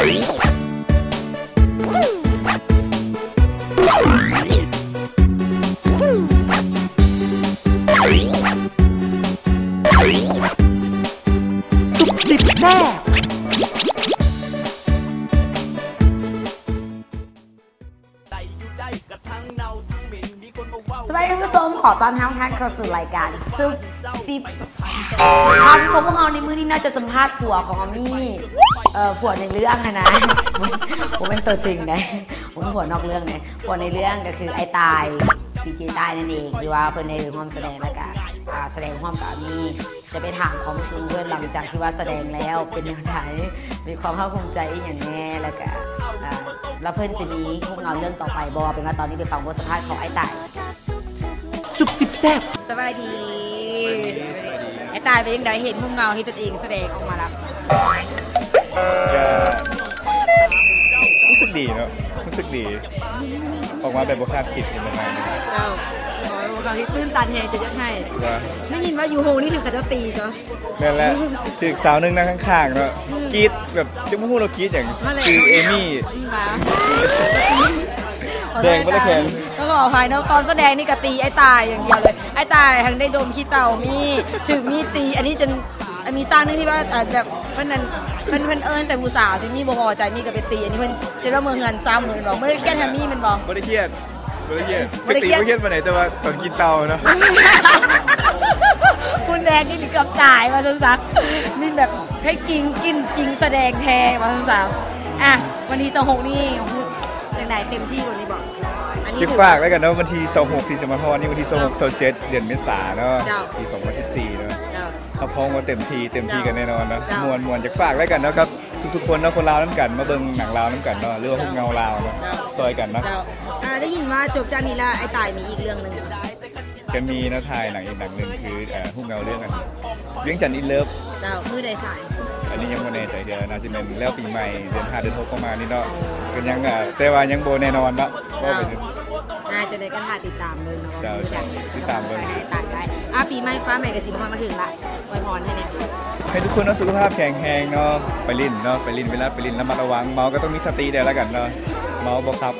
สิบแซ่บสวัสดีท่านผู้ชมขอต้อนรับท่านเข้าสู่รายการซุปซิปพาพี่พวกเราในมื้อนี้น่าจะสัมภาษณ์ผัวของอามี่ผัวในเรื่องนะผมเป็นตัวจริงนะผมเป็นผัวนอกเรื่องนะผัวในเรื่องก็คือไอ้ตายพีเจตายนั่นเองที่ว่าเพื่อนในความแสดงแล้วก็แสดงความกับอามี่จะไปถามความรู้สึกเพื่อนหลังจากที่ว่าแสดงแล้วเป็นยังไงมีความภาคภูมิใจอย่างแน่แล้วก็แล้วเพื่อนจะมีพวกเราเรื่องต่อไปบอเป็นว่าตอนนี้ไปฟังบทสัมภาษณ์ของไอ้ตายสุบสิบแซ่บสบายดีไอ้ตายเป็นยังไงเห็นพวกเราที่ตัวเองแสดงออกมาแล้วรู้สึกดีเนาะรู้สึกดีออกมาแบบบุคคลคิดเป็นยังไงเราที่ตื้นตันแหงจะยกให้ไม่ยินว่ายูโฮนี่ถือกระเจ้าตีจ้ะนั่นแหละถือสาวนึงนั่งข้างๆเนาะกีดแบบจะพูดเรากีดอย่างคือเอมี่แดงก็เลยแข็งแล้วก็อภัยนะตอนแสดงนี่กะตีไอ้ตายอย่างเดียวเลยไอ้ตายทั้งได้ดมขี้เต่ามีถึงมีตีอันนี้จนมีสร้างนึงที่ว่าแบบเพิ่นเอิญแต่ผู้สาวที่มีบ่พอใจมีกับไปตีอันนี้เพิ่นจะว่าเมืองเงิน30,000บอกไม่ได้เครียดแฮมมี่มันบอกไม่ได้เครียดไม่เครียดมาไหนแต่ว่าตอนกินเตาเนาะคุณแดงนี่ถึงกับจ่ายมาสักซักนี่แบบให้กินจริงแสดงแทนมาสักสาวอ่ะวันที่26นี่ยังไงเต็มที่กว่านี้บอกคิดฝากแล้วกันเนาะวันที่26ที่จะมาฮอดนี่วันที่26 27เดือนเมษายนเนาะปี2014เนาะเขาพ้องมาเต็มทีกันแน่นอนนะมวนจะฝากแล้วกันนะครับทุกคนเนาะคนลาวน้ำกันมาเบิ่งหนังลาวน้ำกันเนาะเรื่องพวกเงาลาวเนาะซอยกันเนาะได้ยินว่าจบจากนี้แล้วไอ้ตายมีอีกเรื่องนึงก็มีนะถ่ายหนังอีกหนังนึงคือพวกเงาเรื่องกันเรื่องจันทร์อินเลิฟมือใดถ่ายอันนี้ยังโบแน่ใจเดียวน่าจะเป็นแล้วปีใหม่เดือน5เดือน6ประมาณนี้เนาะก็ยังแต่ว่ายังโบแน่นอนเนาะก็ไปถึงน่าจะได้ก็ถ่ายติดตามเลยเนาะติดตามเลยให้ตายได้ปีใหม่ฟ้าใหม่กับสิบมาถึงละอวยพรให้เนี่ยให้ทุกคนสุขภาพแข็งแรงเนาะไปลิ้นเนาะไปลิ้นเวลาไปลิ้นระมัดระวังเมาก็ต้องมีสติเดี๋ยวแล้วกันเนาะเมาบ่ครับ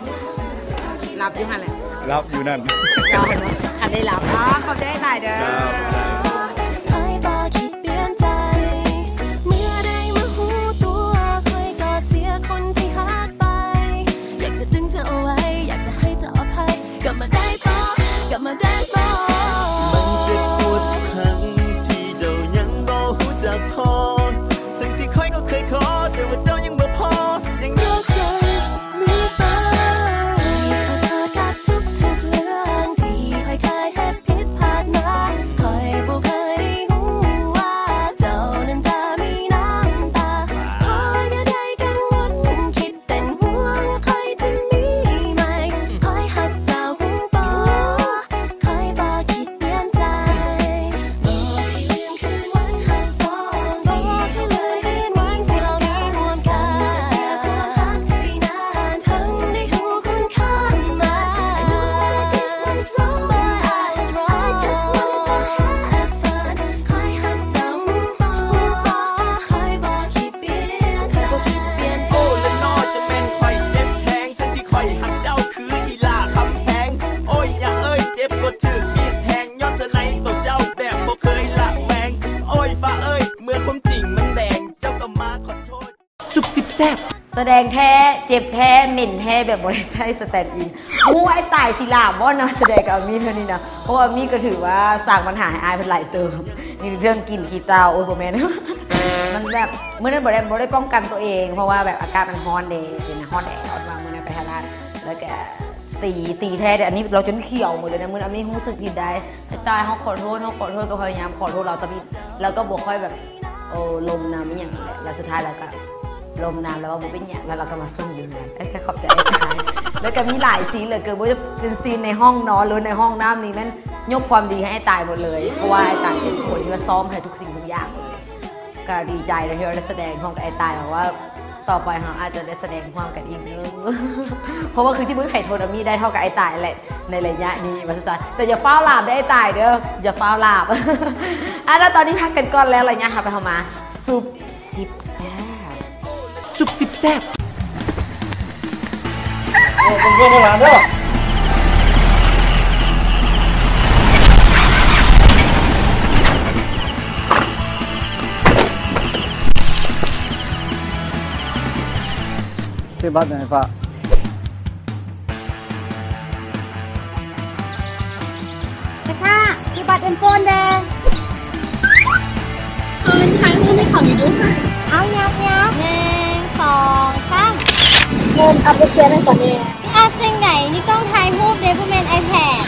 รับอยู่หั่นแหละรับอยู่นั่นคันได้รับเขาจะได้ตายเด้อมันเจ็บปวดทุกครั้งที่เจ้ายังบ่รู้จักพอทั้งที่ค่อยก็เคยขอแต่ว่าเจ้ายังบ่พอยังยกใจมีตาขอโทษกับทุกเรื่องที่ค่อยเคยเฮ็ดผิดพลาดมาค่อยบ่เคยได้รู้ว่าเจ้านั้นจะมีน้ำตาคอยเดี๋ยวได้กังวลคิดแต่ห่วงว่าใครจะมีไหมคอยหักเจ้าหูบ่แสดงแท้เจ็บแท้เหม็นแท้แบบบริษัทสแตนด์อินมูไอ้ตายศิลาบ่นะแสดงกับอามี่เท่านี้นะเพราะอามี่ก็ถือว่าสร้างปัญหาให้อายเป็นหลายเติมนี่เรื่องกินขี้เตาโอ้ยโบแมนมันแบบเมื่อนั้นบ่ได้ป้องกันตัวเองเพราะว่าแบบอากาศมันฮอนเดย์เป็นฮอนแดดออกมาเมื่อนั้นไปทานแล้วแกตีแท้แต่อันนี้เราจนเขียวหมดเลยนะมื่ออามี่รู้สึกผิดได้ไอ้ตายเขาขอโทษก็พยายามขอโทษเราแต่แล้วก็บวกค่อยแบบลมน้ำไม่อย่างนี้แหละแล้วสุดท้ายเราก็ลมน้ำแล้วว่าบุเป็นอย่างแล้วเราก็มาซุ่มอยู่นั่นแค่ขอบใจไอ้ตายแล้วก็มีหลายซีนเลยเกิดว่าจะเป็นซีนในห้องนอนหรือในห้องน้ำนี่แม่นยกความดีให้ไอ้ตายหมดเลยเพราะว่าไอ้ตายเป็นคนที่ซ้อมให้ทุกสิ่งทุกอย่างก็ดีใจเลยที่เราได้แสดงห้องกับไอ้ตายบอกว่าต่อไปเราอาจจะได้แสดงความกันอีกนึงเพราะว่าคือที่บุ้ยไข่โทนามีได้เท่ากับไอ้ตายแหละในระยะนี้มาสุดท้ายแต่อย่าฟ้าวลาบได้ไอ้ตายเด้ออย่าฟ้าวลาบแล้วตอนนี้พักกันก่อนแล้วอะไรเงี้ยค่ะไปเข้ามาซุปสิบแซ่บ ผมก็มาหลานแล้วที่บ้านไหนป้าค่ะคือบัตรเอ็นโฟนแดงเอาเล่นท้ายมือไม่เขาอยู่ด้วยเอายับ1 2 3เงินอัพเชียร์ได้ก่อนเนี่ยพี่อัพจริงไหนนี่กล้องถ่ายรูปเดบุเมนไอแพด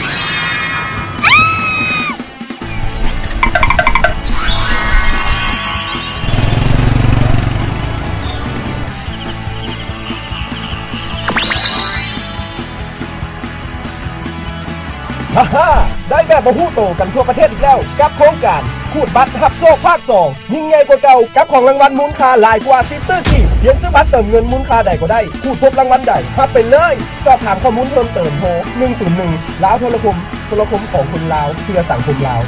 ฮ่าได้แบบมาฮู้โตกันทั่วประเทศอีกแล้วกับโครงการขูดบัตรหับโซ่ภาค2ยิ่งใหญ่กว่าเก่ากับของรางวัลมูลค่าหลายกว่า10 ตื้อกี่เพียงซื้อบัตรเติมเงินมูลค่าใดก็ได้ขูดพบรางวัลใดรับไปเลยสอบถามข้อมูลเพิ่มเติมโทร101ลาวโทรคมของคนลาวเพื่อสังคมลาว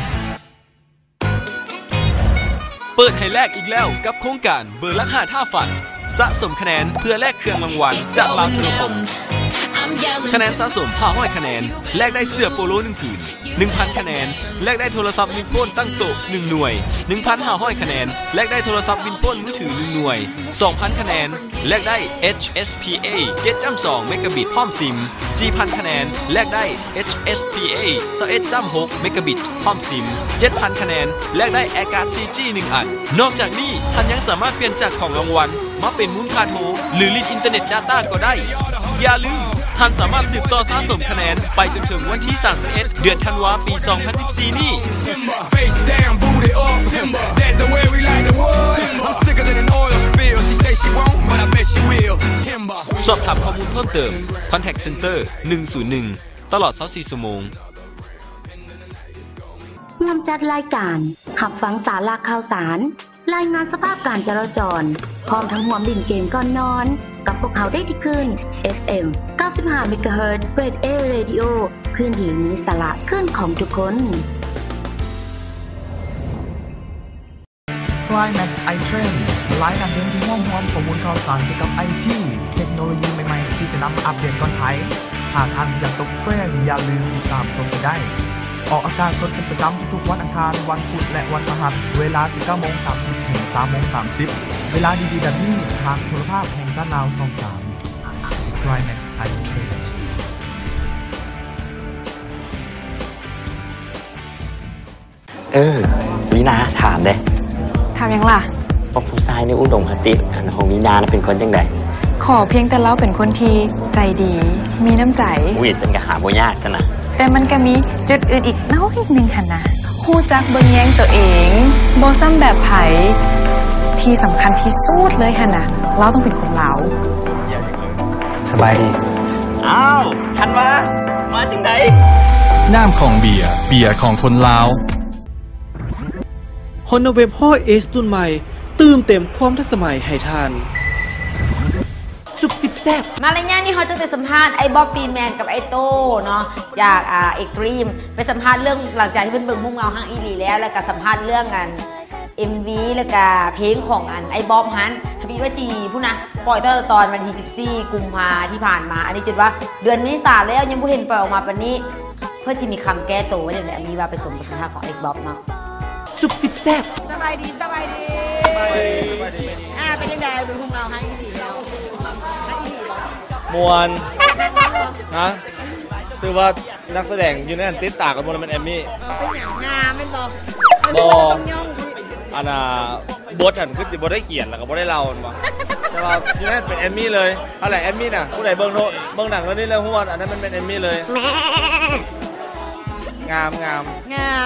เปิดให้แลกอีกแล้วกับโครงการเบอร์ละ5ท่าฝันสะสมคะแนนเพื่อแลกเครื่องรางวัลจากลาวโทรคมคะแนนสะสม500คะแนนแลกได้เสื้อโปโล1ผืน 1,000 คะแนนแลกได้โทรศัพท์วินโฟนตั้งโต๊ะ1หน่วย 1,500 คะแนนแลกได้โทรศัพท์วินโฟนมือถือ1หน่วย 2,000 คะแนนแลกได้ HSPA เกตจัม2เมกะบิตพร้อมซิม 4,000 คะแนนแลกได้ HSPA 21จัม6เมกะบิตพร้อมซิม 7,000 คะแนนแลกได้แอร์การ์ด 4G 1 อันนอกจากนี้ท่านยังสามารถเปลี่ยนจากของรางวัลมาเป็นมูลค่าโทรหรือลิดอินเทอร์เน็ตดาต้าก็ได้อย่าลืมท่านสามารถสืบต่อสะสมคะแนนไปจนถึงวันที่31เดือนธันวาคมปี 2014 นี้สอบถามข้อมูลเพิ่มเติม Contact Center 101ตลอด24ชั่วโมงนำจัดรายการหับฟังสาระข่าวสารรายงานสภาพการจราจรพร้อมทั้งหัวดิ่นเกมก่อนนอนกับพวกเขาได้ที่คืน FM 95 MHz Grade A Radio คืนที่มีสาระขึ้นของทุกคน Climax iTrend ไลฟ์นำเรื่องที่ห้องข้อมูลข่าวสารเกี่ยวกับ IT เทคโนโลยีใหม่ๆที่จะนำมาอัปเดตก่อนใครหากท่านอยากตกเทรนด์อย่าลืมติดตามชมกันได้ออกอากาศสดเป็นประจำทุกวันอังคารวันพุธและวันพฤหัสเวลา 19:30 ถึง 3:30 เวลาดีๆแบบนี้ทางโทรภาพแห่งชาติลาวช่อง 3 Climax iTrend วินาถามเด้ถามยังล่ะว่าผู้ชายในอุดมคติของวินาเป็นคนจังไดขอเพียงแต่เราเป็นคนที่ใจดีมีน้ำใจฉันก็หาบ่ยากกันนะแต่มันก็มีจุดอื่นอีกน้อยนึงหั่นนะฮู้จักเบิ่งแยงตัวเองบ่ซ้ำแบบไผที่สำคัญที่สุดเลยหั่นนะเราต้องเป็นคนลาวสบายดีอ้าวทันมาจังไดน้ำของเบียร์ของคนลาวฮอนเว็บฮอเอสรุ่นใหม่ตื่มเต็มความทันสมัยให้ทานสุกสิบแซ่บมาเลยเนี่ยนี่เขาจะไปสัมภาษณ์ไอ้บ๊อบฟีแมนกับไอ้โต้เนาะจากเอ็กตรีมไปสัมภาษณ์เรื่องหลังจากที่เป็นเบิ่งมุ่งเงาห้างอีหลีแล้วก็สัมภาษณ์เรื่องกัน MV แล้วก็เพลงของไอ้บ๊อบฮันทวีว่าชีผู้นะปล่อยตอนวันที่14กุมภาที่ผ่านมาอันนี้จุดว่าเดือนเมษาแล้วยังไม่เห็นปล่อยออกมาปานนี้เพื่อที่มีคำแก้ตัวว่าอย่างไรมีว่าไปสมบทบาทของไอ้บ๊อบเนาะสุกสิบแซ่บสบายดีเป็นยังไงเป็นพุ่งเราให้ดีแล้วให้ดีมวนนะคือว่านักแสดงอยู่ในนั้นติดตากันหมดเป็นแอมมี่เป็นอย่างงามเป็นบอกอันบทคือสิบทได้เขียนแล้วก็บทได้เล่ามาแต่ว่าอยู่ในนั้นเป็นแอมมี่เลยอะไรแอมมี่น่ะผู้ใดเบิ่งหนังแล้วนี่เลยหัวอันนั้นมันเป็นแอมมี่เลยงาม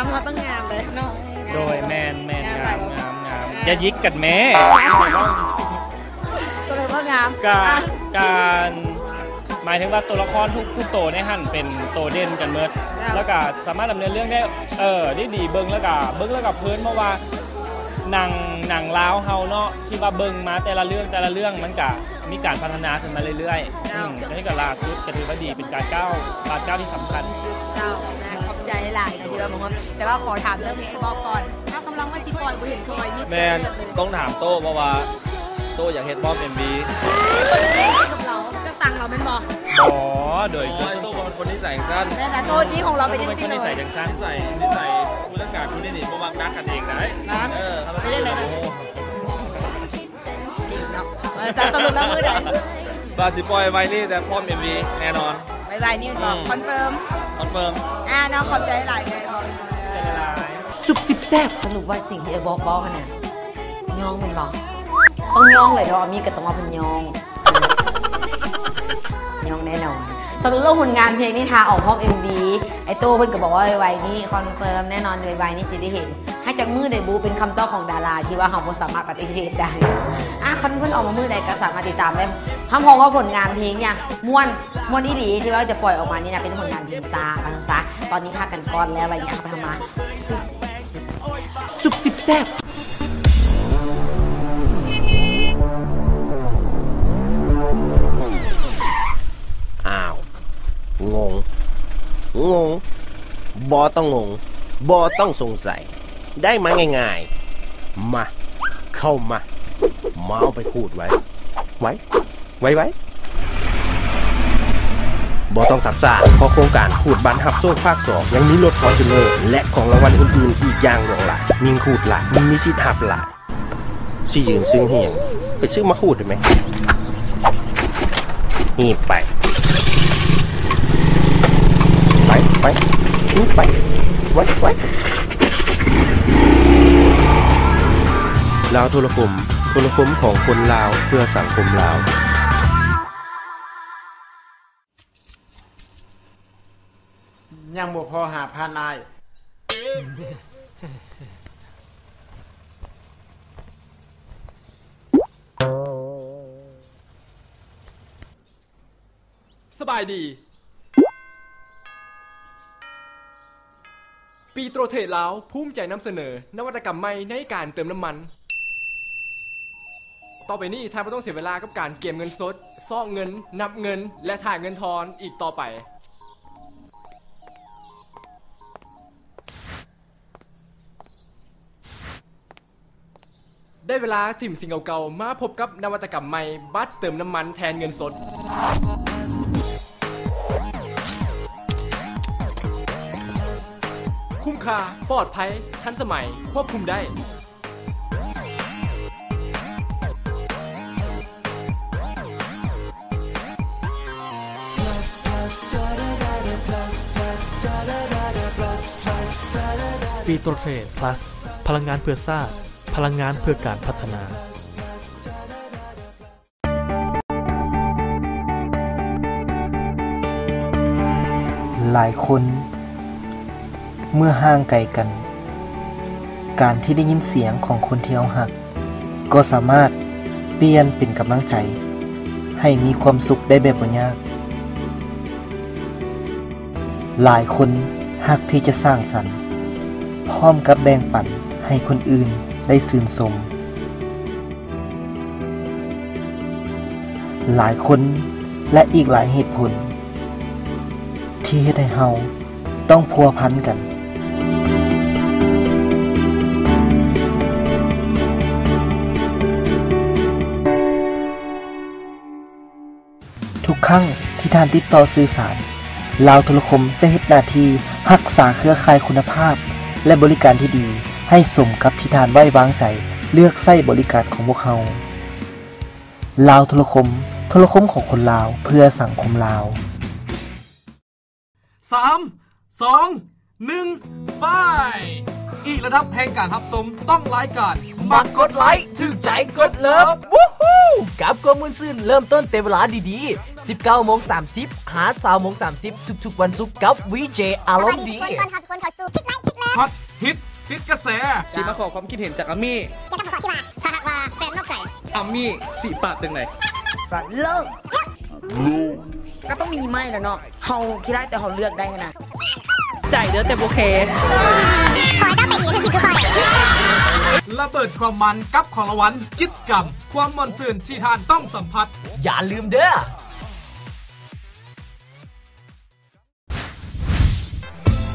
เขาต้องงามเลยเนาะโดยแมนงามอย่ายิกกันแม่ตัวเลยว่างามการหมายถึงว่าตัวละครทุกตัวในหั่นเป็นตัวเด่นกันเมื่อแล้วก็สามารถดำเนินเรื่องได้ดีเบิ้งแล้วก็เพิ่นเพราะว่าหนังลาวเฮาเนาะที่ว่าเบิ้งมาแต่ละเรื่องมันก็มีการพัฒนาขึ้นมาเรื่อยๆนี่ก็ล่าสุดก็ถือว่าดีเป็นการก้าวที่สำคัญขอบใจหลายนะที่เราบอกแต่ว่าขอถามเรื่องเพลงไอ้บ๊อบก่อนถ้ากำลังว่าสิปล่อยบ่เห็นปล่อยมิดแมนต้องถามโต้เพราะว่าโต้อยากเฮ็ดบ๊อบ MV ตัวนี้กับเราจะต สั่งเราเป็นบ่ บ่โดยตัวตัวเป็นคนนิสัยสั้นแต่ตัวจริงของเราเป็นยังไงคนนิสัยจังสั้นนิสัยผู้จัดการผู้นี่บ่มักนักกันเองได้เป็นยังไงสรุปแล้วมือไหนบาสิปล่อยไว้นี่แต่พร้อม MV แน่นอนไว้นี่บอกคอนเฟิร์มน้องขอบใจหลายเลยบอกสุบสิบแซ่บสรุปว่าสิ่งที่จะบอกกันเนี่ยย่องมันหรอต้องย่องเลยเรามีก็ต้องมาเป็นย่องแน่นอนสรุปเรื่องผลงานเพลงนี่ทาออกพร้อม MV ไอโต้เพิ่นก็บอกว่าไวๆนี่คอนเฟิร์มแน่นอนไวๆนี่จะได้เห็นให้จากมือเดบูเป็นคำต้อของดาราที่ว่าเขาสามารถปฏิเสธได้คอนเฟิร์มออกมามือใดก็สามารถติดตามได้ถ้ามองว่าผลงานเพลงเนี่ยม้วนอีหลีที่ว่าจะปล่อยออกมานี่นะเป็นผลงานเพลงตาตอนนี้พากันก้อนแล้วอะไรเงี้ยไปทำมาสุบสิบแซ่บอ้าวงงบอต้องงงบอต้องสงสัยได้มาง่ายๆมาเข้ามาเอาไปพูดไว้บอต้องสับสาเพราะโครงการขูดบันหับโซ่ภาค 2ยังมีรถฟอร์จูเนอร์และของรางวัลอื่นๆอีกอย่างหลายมีขูดหลายมีสิทธิ์หับหลายสิยืนซึ่งเหียงไปซื้อมาขูดได้ไหมนี่ไปไว้ลาวโทรคมของคนลาวเพื่อสังคมลาวยังบ่พอหาพันอายสบายดีปีโตรเทศลาวภูมิใจนำเสนอนวัตกรรมใหม่ในการเติมน้ำมันต่อไปนี้ท่านไม่ต้องเสียเวลากับการเก็บเงินสดซ่อนเงินนับเงินและถ่ายเงินทอนอีกต่อไปได้เวลาถิ่มสิ่งเก่าๆมาพบกับนวัตกรรมใหม่บัตรเติมน้ำมันแทนเงินสดคุ้มค่าปลอดภัยทันสมัยควบคุมได้ปีโตรเทรด plus พลังงานเพื่อชาติพลังงานเพื่อการพัฒนาหลายคนเมื่อห่างไกลกันการที่ได้ยินเสียงของคนที่เราหักก็สามารถเปลี่ยนเป็นกำลังใจให้มีความสุขได้แบบบ่ยากหลายคนหักที่จะสร้างสรรค์พร้อมกับแบ่งปันให้คนอื่นได้ชื่นชมหลายคนและอีกหลายเหตุผลที่เฮ็ดให้เฮาต้องพัวพันกันทุกครั้งที่ท่านติดต่อสื่อสารลาวโทรคมจะเฮ็ดหน้าที่รักษาเครือข่ายคุณภาพและบริการที่ดีให้สมกับที่ท่านไว้วางใจเลือกใช้บริการของพวกเขาลาวโทรคมของคนลาวเพื่อสังคมลาว3 2 1 ไปอีกระดับแห่งการรับชมต้องรายการมักกดไลค์ถึงใจกดเลิฟวู้ฮู้กับกมมุนซื่นเริ่มต้นเต็มเวลาดีๆ 19:30 หา 20:30 ทุกๆวันศุกร์กับ VJ อารมณ์ดีฮอตฮิตติดกระแสสีมาขอความคิดเห็นจากอามี่จะทำขอที่มาถ้าหากว่าแฟนนอกใจอามี่สีปากตึงไหนปากเลิกก็ต้องมีไม่แล้วเนาะเฮาคิดได้แต่เฮาเลือกได้นะใจเด้อแต่โอเคขอเจ้าไปดีคือคอยระเบิดความมันกับของรางวัลกิจกรรมความมันซื่นที่ท่านต้องสัมผัสอย่าลืมเด้อ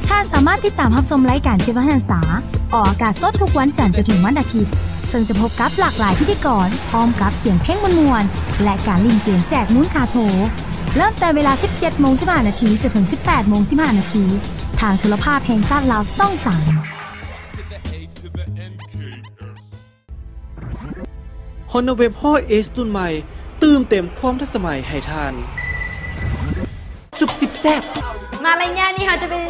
ท่านสามารถติดตามรับชมรายการเจ็บหันษาออกอากาศสดทุกวันจันทร์จนถึงวันอาทิตย์ ซึ่งจะพบกับหลากหลายพิธีกรพร้อมกับเสียงเพลงมวลๆและการลิงเกมแจกมูลค่าโถเริ่มแต่เวลา 17:15 น.จนถึง 18:15 น.ทางโทรภาพแห่งชาติลาวช่อง 3 Honda Wave 5 S รุ่นใหม่ตื่มเต็มความทันสมัยให้ทานสุบสิบแซ่บมาอะไรเนี่ยนี่เขาจะเป็น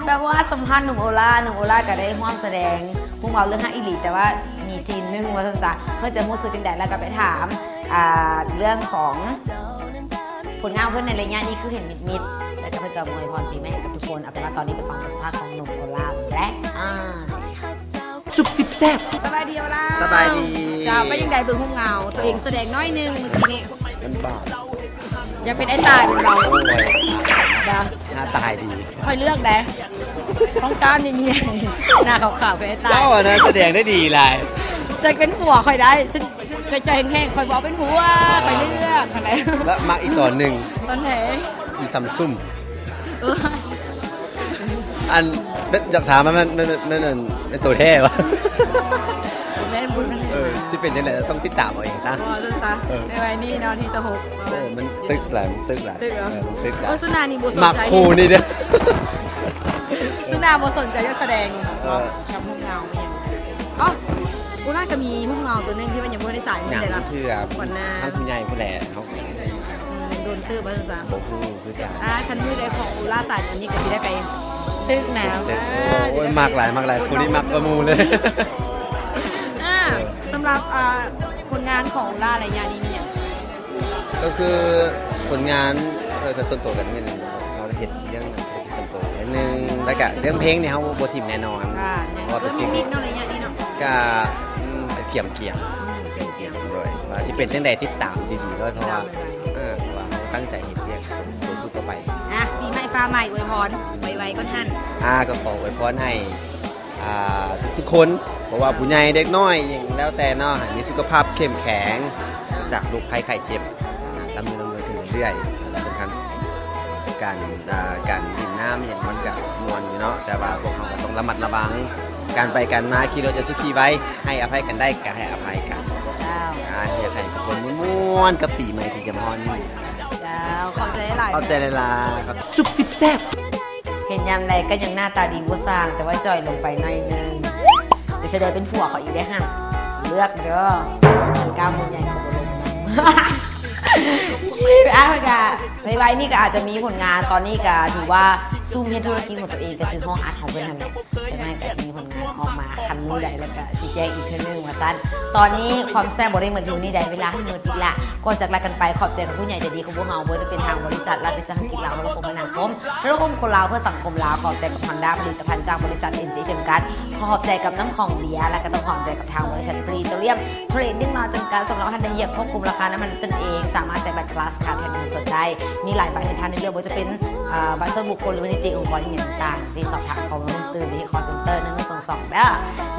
แบบว่าสัมพันธ์หนุ่มโอล่าก็ได้ร่วมแสดงพุ่งเอาเรื่องฮักอีหลีแต่ว่ามีทีนึงว่าสันๆเพื่อจะมู้สึกจังใดแล้วก็ไปถามเรื่องของผลงานเพื่อนในระยะนี้คือเห็นมิดๆแล้วก็เพื่อนกับมวยพรตีแม่ให้กับทุกคนเอาเป็นว่าตอนนี้เป็นฟังบทสัมภาษณ์ของหนุ่มโอล่าและสุบสิบแซ่บสบายดีโอล่าสบายดีจ้าไปยังใดเบิ่งห้องเงาตัวเองแสดงน้อยนึงเมื่อกี้นี่เป็นบาปอยากเป็นไอ้ตายเป็นเราหน้าตายดีค่อยเลือกได้ต้องการยังไงหน้าขาวๆเป็นไอ้ตายเจ้าอะนะแสดงได้ดีเลยจะเป็นผัวค่อยได้ฉันเคยใจแห้งๆค่อยบอกเป็นผัวค่อยเลือกอะไรแล้วมาอีกตอนหนึ่งตอนไหนอีซัมซุ่มอันอยากถามมันเป็นตัวแท้วะที่เป็นยังไงต้องติดตามเอาเองซะในวัยนี้นอนที่จะหกมันตึกแหลมตึกแหลมตึกสุนานี่บุษนใจมักคูนี่เด้อสุนาบุษนใจจะแสดงกับหุ่งเงาไม่ยังอ๋อกูน่าจะมีหุ่งเงาตัวนึงที่มันยังไม่ได้ใส่ไม่ได้ละชื่อวันหน้าทั้งคุณใหญ่คุณแหล่เขาโดนตื้อบ้างจ้ะโอ้โหคือจ้าฉันมือได้ของอูล่าใส่อันนี้ก็ที่ได้ไปตึกหนาวโอ้ยมากหลายคนนี้มักประมูเลยสำหรับผลงานของล่าในยานี้มีอย่างก็คือผลงานกับส่วนตัวกันเป็นเราเห็นเรื่องส่วนตัวนิดนึงแล้วก็เรื่องเพลงเนี่ยเขาโบทีมแน่นอนเพราะเป็นสิ่งที่น้องในยานี้เนาะก็เกี่ยมด้วยว่าที่เป็นเรื่องใดติดตามดีๆด้วยเพราะว่าเขาตั้งใจเห็นเรื่องตัวสุดต่อไปปีใหม่ฟ้าใหม่อวยพรไวๆก็ท่านก็ขออวยพรให้ทุกคนเพราะว่าผู้ใหญ่เด็กน้อยอย่างแล้วแต่เนาะมีสุขภาพเข้มแข็งจากโรคภัยไข้เจ็บดำเนินถึงเรื่อยและสำคัญการดื่มน้ำอย่างมันกับมวลอยู่เนาะแต่ว่าพวกเราต้องระมัดระวังการไปกันมาขี่รถจะสุขีไว้ให้อภัยกันได้ก็ให้อภัยกันอยากให้ทุกคนม่วนกับปีใหม่ที่จะมาฮอนนี่ขอบใจหลายครับสุบสิบแซ่บเห็นยามใดก็ยังหน้าตาดีบ่สร้างแต่ว่าจ่อยลงไปหน่อยนึงจะแสดงเป็นผัวเขาอีกได้ห่ะเลือกเด้อก้าวมือใหญ่ของลงนะในวัยนี่ก็อาจจะมีผลงานตอนนี้ก็ถือว่าซุ่มเฮ็ดธุรกิจของตัวเองก็คือห้องอาร์ตของเพื่อนนั่นแหละแต่ไม่ก็มีผลงานออกมาคันมือใดแล้วก็ชี้แจงอีกเท่านึงว่าซั่นตอนนี้ความแซ่บบริเหมือนอยู่นี่ใดเวลาให้มือติละก่อนจากลากันไปขอบใจกับผู้ใหญ่ใจดีของพวกเราบ่จะเป็นทางบริษัทรัฐวิสาหกิจลาวโทรคมนาคมคนลาวเพื่อสังคมลาวขอบใจกับ Honda ผลิตภัณฑ์จากบริษัท NC จำกัดขอบใจกับน้ำของเบียร์และก็ต้องขอบใจกับทางบริษัทปรีโตรเลียมเทรดดิ้งมาจำกัดสำหรับท่านใดอยากควบคุมราคาน้ำมันตนเองสามารถจ่ายบัตร Class Card แทนเงินสดได้มีหลายบัตรให้ท่านเลือกบ่จะเป็นบัตรส่วนบุคคลหรือนิติองค์กรต่างๆที่สอบถามข้อมูลตื่นที่ call center 1122ได้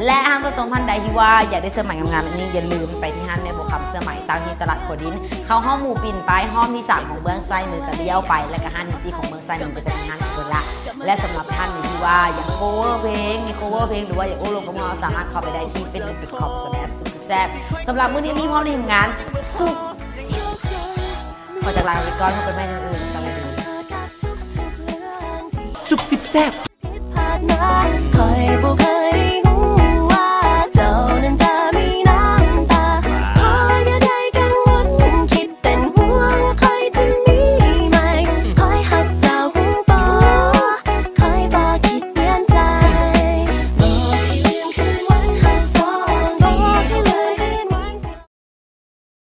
และห้างผสมพันธุ์ใดที่ว่าอยากได้เสื้อใหม่งามๆแบบนี้อย่าลืมไปที่ห้างแม่บัวคำเสื้อใหม่ตั้งที่ตลาดโคดินเข้าห้องหมู่ปิ่นไปห้องที่3ของเบื้องซ้ายมือกระเลี้ยวไปและก็ห้างที่4ของเบื้องซ้ายมือก็จะเป็นห้างคนละและสำหรับท่านที่ว่าอยาก cover เพลงมี cover เพลงหรือว่าอยากโอ้ลงกับเราสามารถเข้าไปได้ที่ facebook.com/success สำหรับมื้อนี้มีพร้อมทีมงานสุขขอจากลาไปก่อนพบกันใหม่ในอื่นสวัสดีสุบสิบแซ่บ